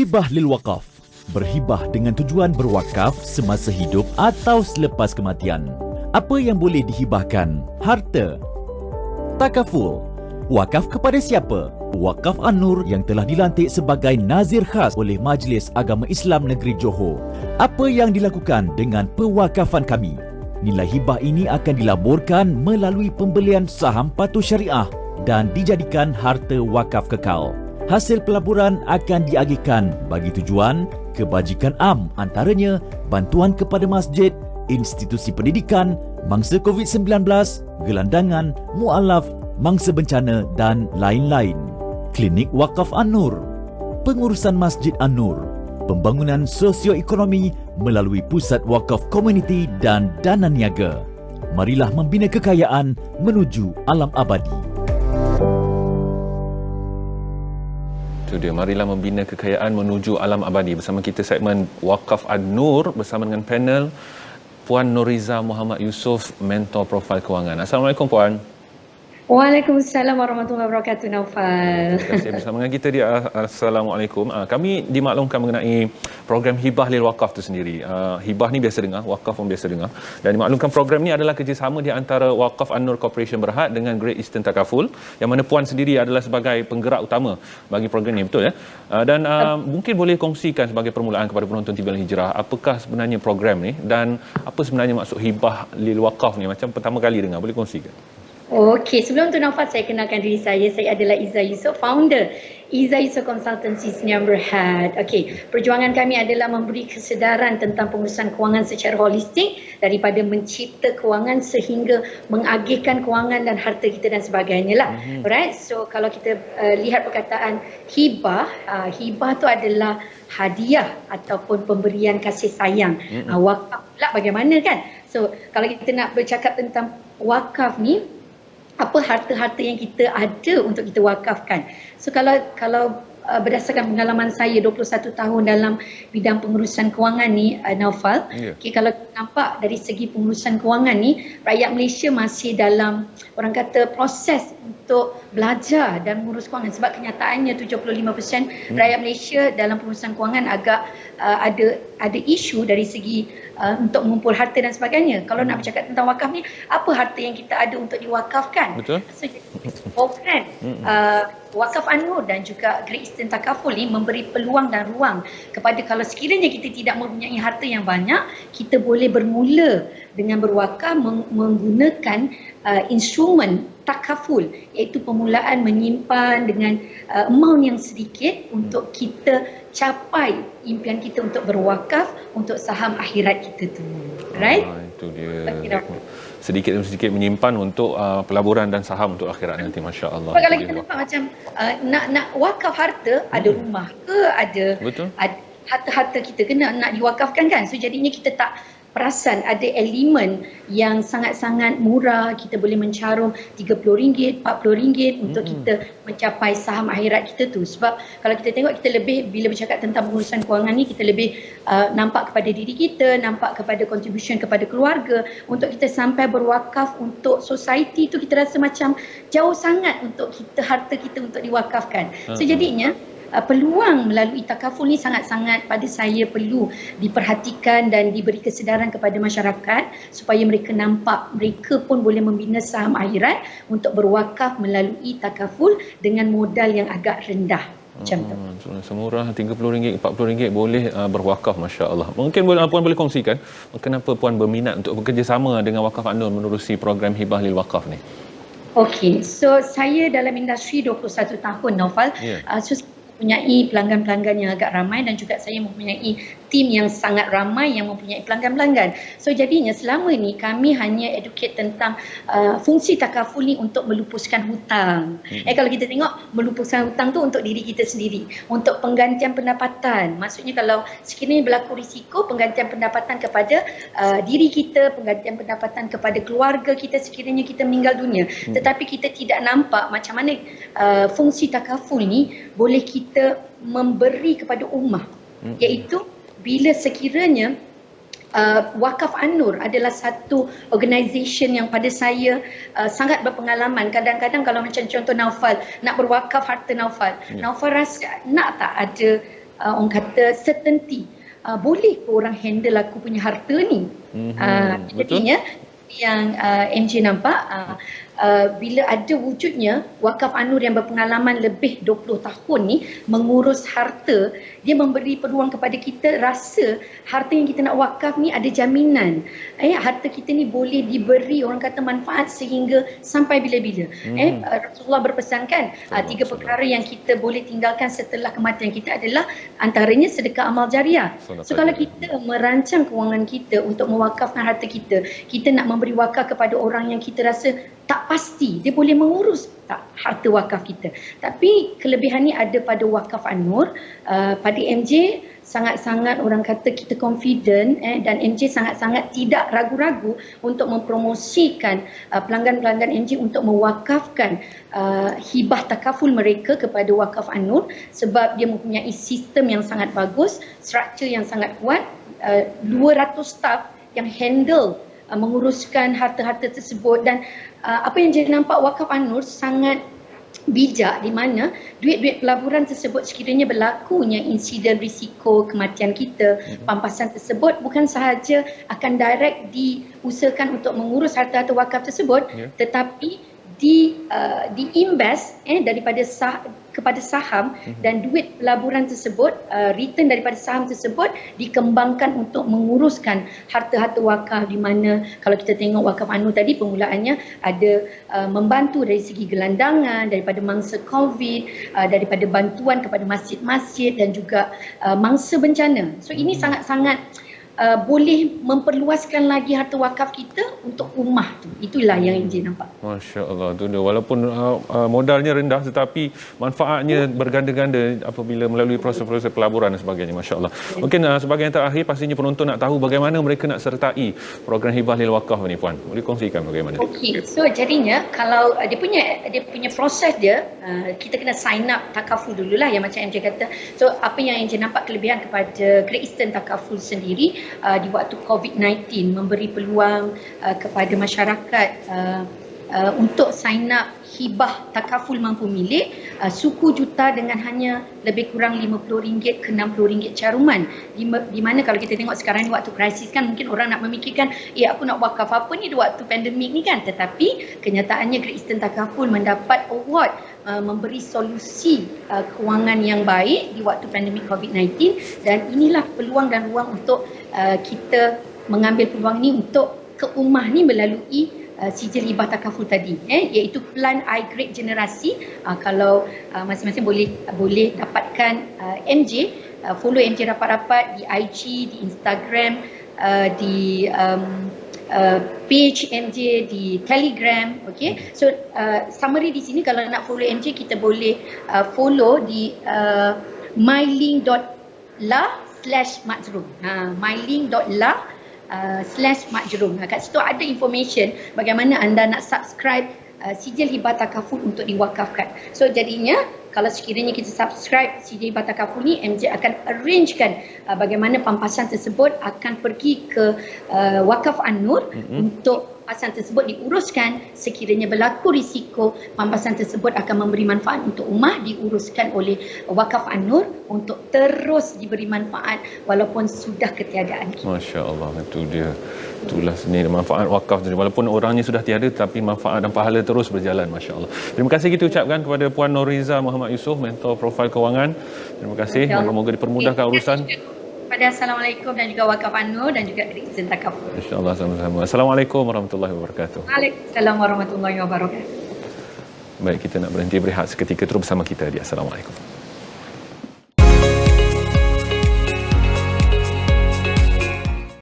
Hibah lil Waqaf. Berhibah dengan tujuan berwakaf semasa hidup atau selepas kematian. Apa yang boleh dihibahkan? Harta. Takaful. Wakaf kepada siapa? Wakaf An-Nur yang telah dilantik sebagai nazir khas oleh Majlis Agama Islam Negeri Johor. Apa yang dilakukan dengan pewakafan kami? Nilai hibah ini akan dilaburkan melalui pembelian saham patuh syariah dan dijadikan harta wakaf kekal. Hasil pelaburan akan diagihkan bagi tujuan kebajikan am, antaranya bantuan kepada masjid, institusi pendidikan, mangsa COVID-19, gelandangan, mualaf, mangsa bencana dan lain-lain. Klinik Wakaf An-Nur, pengurusan Masjid An-Nur, pembangunan sosioekonomi melalui pusat wakaf komuniti dan dana niaga. Marilah membina kekayaan menuju alam abadi. Itu dia, marilah membina kekayaan menuju alam abadi. Bersama kita segmen Wakaf An-Nur bersama dengan panel Puan Nuriza Muhammad Yusof, mentor profil kewangan. Assalamualaikum Puan. Waalaikumsalam warahmatullahi wabarakatuh, Naufal. Terima kasih bersama dengan kita dia. Assalamualaikum. Kami dimaklumkan mengenai program Hibah lil Waqaf itu sendiri. Hibah ni biasa dengar, Wakaf pun biasa dengar. Dan dimaklumkan program ni adalah kerjasama di antara Wakaf An-Nur Corporation Berhad dengan Great Eastern Takaful, yang mana Puan sendiri adalah sebagai penggerak utama bagi program ni, betul ya? Dan mungkin boleh kongsikan sebagai permulaan kepada penonton TV Al-Hijrah, apakah sebenarnya program ni dan apa sebenarnya maksud Hibah lil Waqaf ni? Macam pertama kali dengar, boleh kongsikan? Okey, sebelum tu Naufal, saya kenalkan diri saya. Saya adalah Izzah Yusof, founder Izzah Yusof Consultancy Sdn Berhad. Okey, perjuangan kami adalah memberi kesedaran tentang pengurusan kewangan secara holistik, daripada mencipta kewangan sehingga mengagihkan kewangan dan harta kita dan sebagainya lah. Alright, so kalau kita lihat perkataan hibah, hibah tu adalah hadiah ataupun pemberian kasih sayang. Wakaf pula bagaimana kan? So kalau kita nak bercakap tentang wakaf ni, apa harta-harta yang kita ada untuk kita wakafkan. So kalau berdasarkan pengalaman saya 21 tahun dalam bidang pengurusan kewangan ni, Naufal, okay, kalau nampak dari segi pengurusan kewangan ni, rakyat Malaysia masih dalam, orang kata, proses untuk belajar dan mengurus kewangan, sebab kenyataannya 75% rakyat Malaysia dalam pengurusan kewangan agak ada isu dari segi untuk mengumpul harta dan sebagainya. Kalau nak bercakap tentang wakaf ni, apa harta yang kita ada untuk diwakafkan? Betul. So, program Wakaf An-Nur dan juga Great Eastern Takaful ni memberi peluang dan ruang kepada, kalau sekiranya kita tidak mempunyai harta yang banyak, kita boleh bermula dengan berwakaf menggunakan instrumen takaful, iaitu permulaan menyimpan dengan amount yang sedikit untuk kita capai impian kita untuk berwakaf untuk saham akhirat kita tu. Right? Itu dia. Sedikit demi sedikit menyimpan untuk pelaburan dan saham untuk akhirat nanti, masya-Allah. Kalau kita nampak macam nak wakaf harta, ada rumah ke, ada harta-harta kita kena nak diwakafkan kan. So jadinya kita tak perasan ada elemen yang sangat-sangat murah, kita boleh mencarum RM30, RM40 untuk kita mencapai saham akhirat kita tu. Sebab kalau kita tengok, kita lebih, bila bercakap tentang pengurusan kewangan ni, kita lebih nampak kepada diri kita, nampak kepada contribution kepada keluarga, untuk kita sampai berwakaf untuk society tu, kita rasa macam jauh sangat untuk kita, harta kita untuk diwakafkan. So jadinya peluang melalui takaful ni sangat-sangat, pada saya, perlu diperhatikan dan diberi kesedaran kepada masyarakat supaya mereka nampak mereka pun boleh membina saham akhirat untuk berwakaf melalui takaful dengan modal yang agak rendah. Macam tu. Semurah RM30, RM40 boleh berwakaf, masya-Allah. Mungkin Puan boleh kongsikan kenapa Puan berminat untuk bekerjasama dengan Wakaf An-Nur menerusi program Hibah lil Waqaf ni? Okey, so saya dalam industri 21 tahun, Naufal. So mempunyai pelanggan-pelanggan yang agak ramai, dan juga saya mempunyai tim yang sangat ramai yang mempunyai pelanggan-pelanggan. So jadinya selama ni kami hanya educate tentang fungsi takaful ni untuk melupuskan hutang. Kalau kita tengok, melupuskan hutang tu untuk diri kita sendiri, untuk penggantian pendapatan. Maksudnya kalau sekiranya berlaku risiko, penggantian pendapatan kepada diri kita, penggantian pendapatan kepada keluarga kita sekiranya kita meninggal dunia. Tetapi kita tidak nampak macam mana fungsi takaful ni boleh kita memberi kepada ummah, iaitu bila sekiranya Wakaf An-Nur adalah satu organisation yang pada saya sangat berpengalaman. Kadang-kadang kalau macam contoh Naufal nak berwakaf harta Naufal, Naufal rasa nak tak ada orang kata certainty. Boleh ke orang handle aku punya harta ni? Jadinya yang MJ nampak, bila ada wujudnya wakaf An-Nur yang berpengalaman lebih 20 tahun ni mengurus harta, dia memberi peluang kepada kita rasa harta yang kita nak wakaf ni ada jaminan. Harta kita ni boleh diberi orang kata manfaat sehingga sampai bila-bila. Rasulullah berpesankan 3 perkara yang kita boleh tinggalkan setelah kematian kita adalah antaranya sedekah amal jariah. So kalau kita merancang kewangan kita untuk mewakafkan harta kita, kita nak memberi wakaf kepada orang yang kita rasa tak pasti dia boleh mengurus tak harta wakaf kita. Tapi kelebihan ni ada pada wakaf An-Nur. Pada MJ sangat-sangat orang kata kita confident dan MJ sangat-sangat tidak ragu-ragu untuk mempromosikan pelanggan-pelanggan MJ untuk mewakafkan hibah takaful mereka kepada wakaf An-Nur sebab dia mempunyai sistem yang sangat bagus, struktur yang sangat kuat, 200 staff yang handle menguruskan harta-harta tersebut. Dan apa yang jadi nampak wakaf An-Nur sangat bijak di mana duit-duit pelaburan tersebut sekiranya berlakunya insiden risiko kematian kita, pampasan tersebut bukan sahaja akan direct diusahakan untuk mengurus harta-harta wakaf tersebut, tetapi diinvest daripada kepada saham, dan duit pelaburan tersebut, return daripada saham tersebut dikembangkan untuk menguruskan harta-harta wakaf, di mana kalau kita tengok wakaf An-Nur tadi permulaannya ada membantu dari segi gelandangan daripada mangsa COVID, daripada bantuan kepada masjid-masjid dan juga mangsa bencana. So ini sangat-sangat boleh memperluaskan lagi harta wakaf kita untuk ummah tu. Itulah yang MJ nampak. Masya Allah, tu dia. Walaupun modalnya rendah tetapi manfaatnya berganda-ganda apabila melalui proses-proses pelaburan dan sebagainya. Masya Allah. Mungkin sebagai yang terakhir, pastinya penonton nak tahu bagaimana mereka nak sertai program hibah lil wakaf ni, Puan. Boleh kongsikan bagaimana? Okey, so jadinya kalau dia punya proses dia, kita kena sign up takaful dululah yang macam MJ kata. So apa yang MJ nampak kelebihan kepada Great Eastern Takaful sendiri di waktu COVID-19 memberi peluang kepada masyarakat untuk sign up hibah takaful mampu milik suku juta dengan hanya lebih kurang RM50 ke RM60 caruman. Di mana kalau kita tengok sekarang ni waktu krisis kan, mungkin orang nak memikirkan aku nak wakaf apa ni di waktu pandemik ni kan, tetapi kenyataannya Great Eastern Takaful mendapat award memberi solusi kewangan yang baik di waktu pandemik COVID-19, dan inilah peluang dan ruang untuk kita mengambil peluang ni untuk ke ummah ni melalui sijil hibah takaful tadi, iaitu plan iGrade generasi. Kalau masing-masing boleh dapatkan MJ, follow MJ rapat-rapat di IG, di Instagram, di page MJ di Telegram. Okay, so summary di sini, kalau nak follow MJ kita boleh follow di mylink.la/majrum. mylink.la/majrum. Kat situ ada information bagaimana anda nak subscribe sijil hibah takaful untuk diwakafkan. So jadinya kalau sekiranya kita subscribe sijil hibah takaful ni, MJ akan arrangekan bagaimana pampasan tersebut akan pergi ke wakaf An-Nur untuk pampasan tersebut diuruskan. Sekiranya berlaku risiko, pampasan tersebut akan memberi manfaat untuk ummah, diuruskan oleh wakaf An-Nur untuk terus diberi manfaat walaupun sudah ketiadaan kita. Masya Allah, itu dia. Itulah seni manfaat wakaf. Walaupun orangnya sudah tiada, tapi manfaat dan pahala terus berjalan. Masya Allah. Terima kasih kita ucapkan kepada Puan Nuriza Muhammad Yusof, mentor profil kewangan. Terima kasih. Moga-moga dipermudahkan urusan. Assalamualaikum dan juga wakaf An-Nur dan juga Great Eastern Takaful. InsyaAllah sama-sama. Assalamualaikum warahmatullahi wabarakatuh. Waalaikumsalam warahmatullahi wabarakatuh. Baik, kita nak berhenti berehat seketika, terus bersama kita di Assalamualaikum.